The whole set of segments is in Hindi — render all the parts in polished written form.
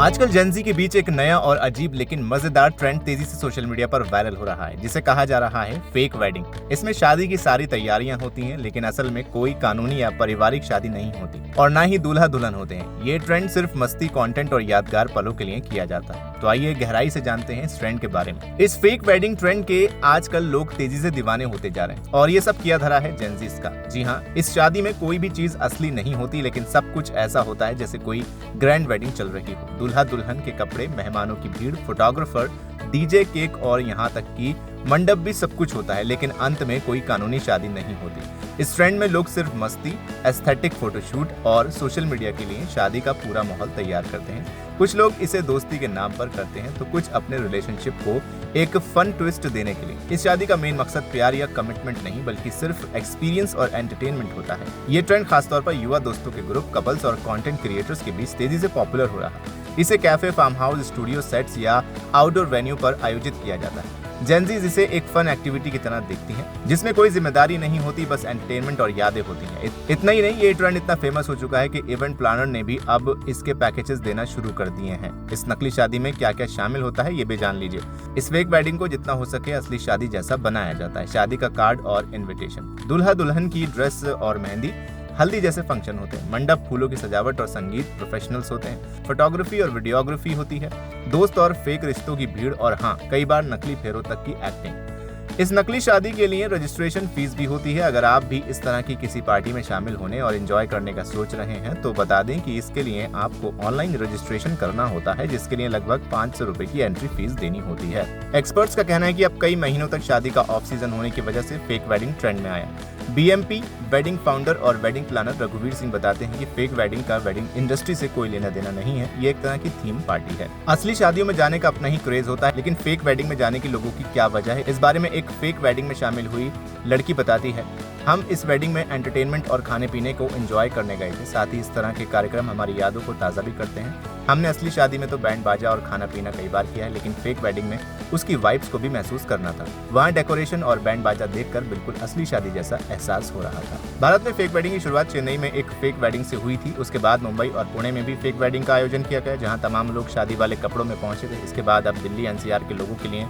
आजकल जेनजी के बीच एक नया और अजीब लेकिन मजेदार ट्रेंड तेजी से सोशल मीडिया पर वायरल हो रहा है, जिसे कहा जा रहा है फेक वेडिंग। इसमें शादी की सारी तैयारियां होती हैं, लेकिन असल में कोई कानूनी या पारिवारिक शादी नहीं होती और ना ही दूल्हा दुल्हन होते हैं। ये ट्रेंड सिर्फ मस्ती, कंटेंट और यादगार पलों के लिए किया जाता है। तो आइए गहराई से जानते हैं इस ट्रेंड के बारे में। इस फेक वेडिंग ट्रेंड के आजकल लोग तेजी से दीवाने होते जा रहे हैं और ये सब किया धरा है जेनजीज का। जी हाँ, इस शादी में कोई भी चीज असली नहीं होती, लेकिन सब कुछ ऐसा होता है जैसे कोई ग्रैंड वेडिंग चल रही हो। दूल्हा दुल्हन के कपड़े, मेहमानों की भीड़, फोटोग्राफर, डीजे, केक और यहाँ तक कि मंडप भी सब कुछ होता है, लेकिन अंत में कोई कानूनी शादी नहीं होती। इस ट्रेंड में लोग सिर्फ मस्ती, एस्थेटिक फोटोशूट और सोशल मीडिया के लिए शादी का पूरा माहौल तैयार करते हैं। कुछ लोग इसे दोस्ती के नाम पर करते हैं, तो कुछ अपने रिलेशनशिप को एक फन ट्विस्ट देने के लिए। इस शादी का मेन मकसद प्यार या कमिटमेंट नहीं, बल्कि सिर्फ एक्सपीरियंस और एंटरटेनमेंट होता है। ये ट्रेंड खासतौर पर युवा दोस्तों के ग्रुप, कपल्स और कंटेंट क्रिएटर्स के बीच तेजी से पॉपुलर हो रहा है। इसे cafe, farmhouse, studio sets या आउटडोर वेन्यू पर आयोजित किया जाता है। जेनजीज इसे एक फन एक्टिविटी की तरह देखती हैं, जिसमें कोई जिम्मेदारी नहीं होती, बस एंटरटेनमेंट और यादें होती हैं। इतना ही नहीं, ये ट्रेंड इतना फेमस हो चुका है कि इवेंट प्लानर ने भी अब इसके पैकेजेस देना शुरू कर दिए हैं। इस नकली शादी में क्या क्या शामिल होता है, ये भी जान लीजिए। इस फेक वेडिंग को जितना हो सके असली शादी जैसा बनाया जाता है। शादी का कार्ड और इन्विटेशन, दूल्हा दुल्हन की ड्रेस और मेहंदी, हल्दी जैसे फंक्शन होते हैं। मंडप, फूलों की सजावट और संगीत प्रोफेशनल्स होते हैं। फोटोग्राफी और वीडियोग्राफी होती है। दोस्त और फेक रिश्तों की भीड़ और हाँ, कई बार नकली फेरों तक की एक्टिंग। इस नकली शादी के लिए रजिस्ट्रेशन फीस भी होती है। अगर आप भी इस तरह की किसी पार्टी में शामिल होने और एंजॉय करने का सोच रहे हैं, तो बता दें कि इसके लिए आपको ऑनलाइन रजिस्ट्रेशन करना होता है, जिसके लिए लगभग 500 रुपए की एंट्री फीस देनी होती है। एक्सपर्ट्स का कहना है कि अब कई महीनों तक शादी का ऑफ सीजन होने की वजह से फेक वेडिंग ट्रेंड में आया। BMP वेडिंग फाउंडर और वेडिंग प्लानर रघुवीर सिंह बताते हैं कि फेक वेडिंग का वेडिंग इंडस्ट्री से कोई लेना देना नहीं है। ये एक तरह की थीम पार्टी है। असली शादियों में जाने का अपना ही क्रेज होता है, लेकिन फेक वेडिंग में जाने की लोगों की क्या वजह है, इस बारे में एक फेक वेडिंग में शामिल हुई लड़की बताती है। हम इस वेडिंग में एंटरटेनमेंट और खाने पीने को एंजॉय करने गए थे। साथ ही इस तरह के कार्यक्रम हमारी यादों को ताज़ा भी करते हैं। हमने असली शादी में तो बैंड बाजा और खाना पीना कई बार किया है, लेकिन फेक वेडिंग में उसकी वाइब्स को भी महसूस करना था। वहाँ डेकोरेशन और बैंड बाजा देखकर बिल्कुल असली शादी जैसा एहसास हो रहा था। भारत में फेक वेडिंग की शुरुआत चेन्नई में एक फेक वेडिंग से हुई थी। उसके बाद मुंबई और पुणे में भी फेक वेडिंग का आयोजन किया गया, जहाँ तमाम लोग शादी वाले कपड़ों में पहुंचे थे। इसके बाद अब दिल्ली NCR के लोगों के लिए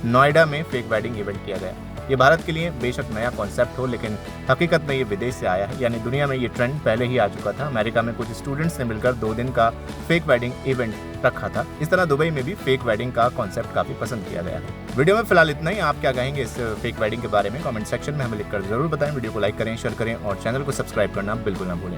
नोएडा में फेक वेडिंग इवेंट किया गया। ये भारत के लिए बेशक नया कॉन्सेप्ट हो, लेकिन हकीकत में ये विदेश से आया है, यानी दुनिया में ये ट्रेंड पहले ही आ चुका था। अमेरिका में कुछ स्टूडेंट्स ने मिलकर 2 दिन का फेक वेडिंग इवेंट रखा था। इस तरह दुबई में भी फेक वेडिंग का कॉन्सेप्ट काफी पसंद किया गया है। वीडियो में फिलहाल इतना ही। आप क्या कहेंगे इस फेक वेडिंग के बारे में? कमेंट सेक्शन में हमें लिखकर जरूर बताएं। वीडियो को लाइक करें, शेयर करें और चैनल को सब्सक्राइब करना बिल्कुल ना भूलें।